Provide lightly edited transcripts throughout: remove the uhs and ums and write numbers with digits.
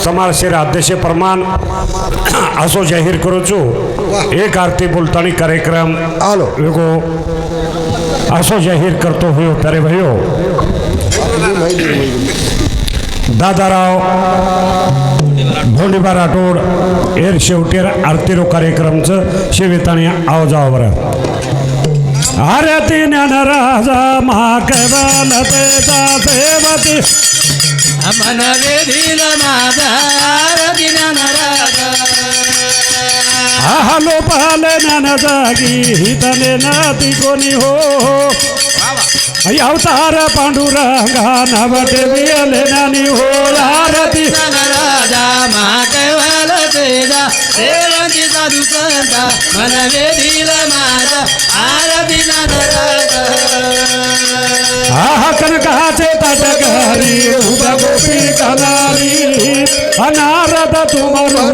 समाज से अध्यक्ष प्रमाण असो जाहीर करू छू एक आरती बोलतानी कार्यक्रम आलो एगो असो जाहीर करतो हुयो प्यारे भाइयों दादाराव भोंडीबा राठोड एर शेवटी आरतीरो कार्यक्रमचं शेवेतानी आवाजावर आरती ज्ञानराजा महाकेवल तेजा सेवती मन वेधील माझा आरती ज्ञानराजा आलो पाले ज्ञान जागी हितने नाती कोणी हो अवतार पांडुरंगा नवटे वियले नानी हो आरती ज्ञानराजा महाकेवल तेजा सेवती साधू संता मन वेधील माझा आरती ज्ञानराजा कनकाचे तटकरी उभा गोपी कनारी अनारद तुमरू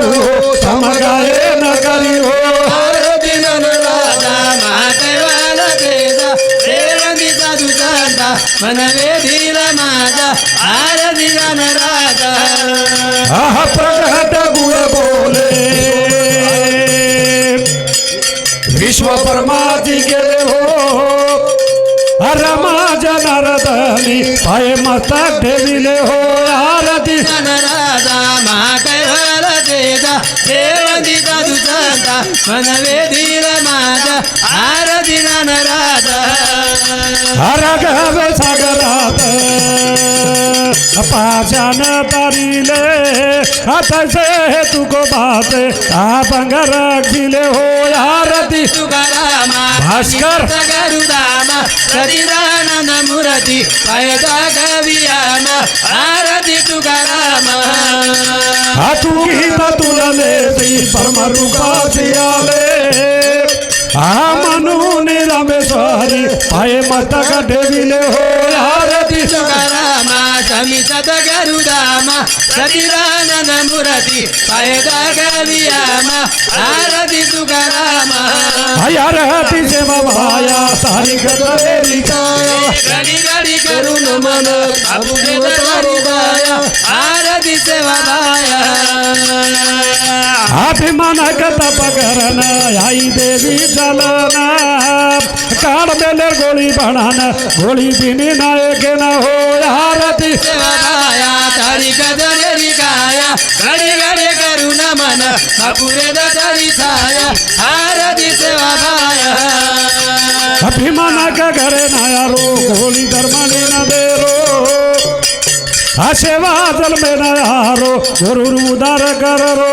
समगाये नगरी हो आरती ज्ञानराजा महाकेवल तेजा सेवती साधू संता मन वेधील माझा आरती ज्ञानराजा प्रकट गुण बोले विश्व परमाती गेले हो रमा जनार्दनी पाय मस्तक ठेविले हो आरती ज्ञानराजा महाकेवल तेजा सेवती साधू संता मन वेधील माझा आरती ज्ञानराजा हरगव सागरात पाचान तारिले हातसे तुको बाते आपंगर दिले हो आरती तुकारामा भास्कर गरुडामा सतीदानंद मूर्ती पायदा गवियामा आरती तुकारामा हातू गीत तुलले श्री परमरूपाची आले म्हणून रामेश्वरी पाय मस्तक ठेविले हो आरती तुकारामा समित गरुडामा सतीदानंद मूर्ती पायदा गवियामा आरती तुकारामा आरती सेवा भाया सारी गदरी काया गडी गडी करून मन बाबूने दरी बाया आरती सेवा बाया अभिमान तप करन आई देवी चलना काळ मेले गोळी बनान गोळी बिनी नायक न हो आरती सेवा बाया तारी गदरी काया गडी गडी करून मन बाबूने दरी छाया आरती सेवा बाया अभिमान करे नायारो गोळी धर्माने न देरो सेवा जल में नायारो गुरु उदार कर रो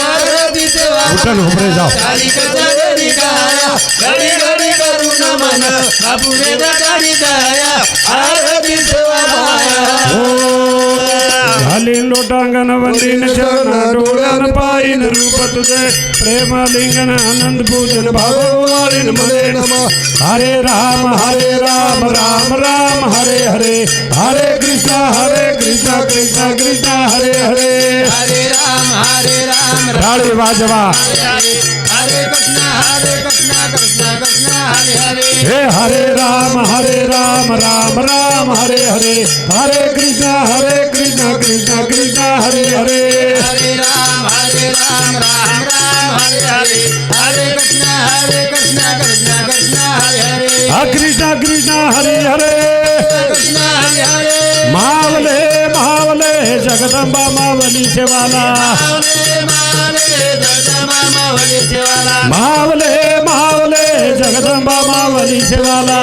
आरती सेवा उठन उभरे जाओ तारी गदरी काया गडी गडी करून मन बाबूने दरी छाया आरती सेवा बाया झाली लोटांगण वंदीन चरण डोळ्यान पायीन रूप तुझे प्रेम लिंगन आनंद पूजन भाववाळीन मने नम हरे राम राम राम हरे हरे हरे कृष्ण कृष्ण कृष्ण हरे हरे हरे राम राळी वाजवा हरे कृष्ण कृष्ण कृष्ण हरे हरे हे हरे राम राम हरे हरे हरे कृष्ण कृष्ण हरे हरे हरे राम राम हरे हरे हरे कृष्ण कृष्ण कृष्ण हरे हरे कृष्ण हरे हरे कृष्ण हरे हरे मावले जगदंबा मावली सेवाला मावले जगदंबा मावली सेवाला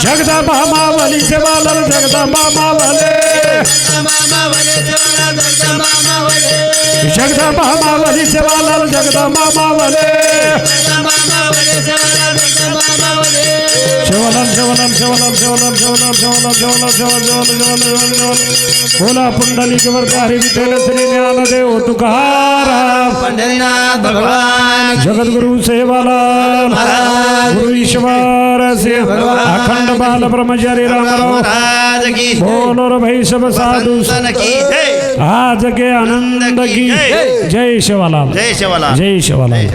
जगदंबा मावली सेवाला जगदंबा मावले जगदंबा मावली सेवाला जगदंबा मावले बोला पुंडलिक वरदारी विठ्ठल श्री ज्ञानदेव तुकाराम पंढरीनाथ भगवान जगद्गुरु सेवालाल गुरु ईश्वर से अखंड बाल ब्रह्मचारी रामराव महाराज की बोलो रे भाई सब साधु सन की जय आज के आनंद की जय शिवालाल जय शिवालाल जय शिवालाल।